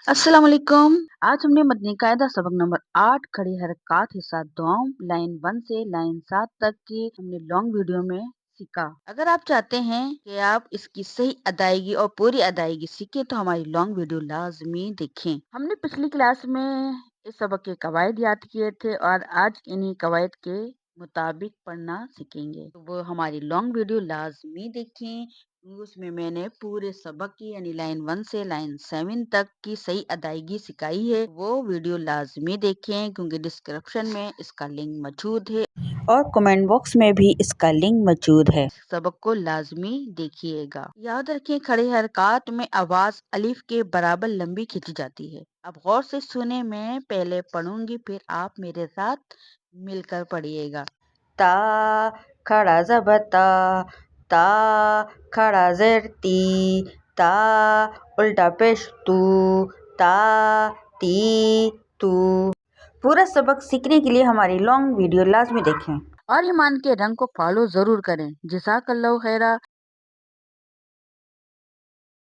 अस्सलाम वालेकुम। आज हमने मदनी कायदा सबक नंबर 8 खड़ी हरकत हिस्सा दुआओं लाइन 1 से लाइन 7 तक की हमने लॉन्ग वीडियो में सीखा। अगर आप चाहते हैं कि आप इसकी सही अदायगी और पूरी अदायगी सीखें तो हमारी लॉन्ग वीडियो लाजमी देखें। हमने पिछली क्लास में इस सबक के कवायद याद किए थे और आज इन्हीं कवायद के मुताबिक पढ़ना सीखेंगे, तो वो हमारी लॉन्ग वीडियो लाजमी देखें। उसमें मैंने पूरे सबक की यानी लाइन 1 से लाइन 7 तक की सही अदायगी सिखाई है। वो वीडियो लाजमी देखें क्योंकि डिस्क्रिप्शन में इसका लिंक मौजूद है और कमेंट बॉक्स में भी इसका लिंक मौजूद है। सबक को लाजमी देखिएगा। याद रखें, खड़े हरकत में आवाज अलिफ के बराबर लंबी खींची जाती है। अब गौर से सुने, मैं पहले पढ़ूंगी फिर आप मेरे साथ मिलकर पढ़िएगा। ता खड़ा ज़बता, ता खड़ा ज़ेर ती, ता उल्टा पेश तू, ता ती तू। पूरा सबक सीखने के लिए हमारी लॉन्ग वीडियो लाजमी देखें और ईमान के रंग को फॉलो जरूर करें। जज़ाकल्लाहु खैरा।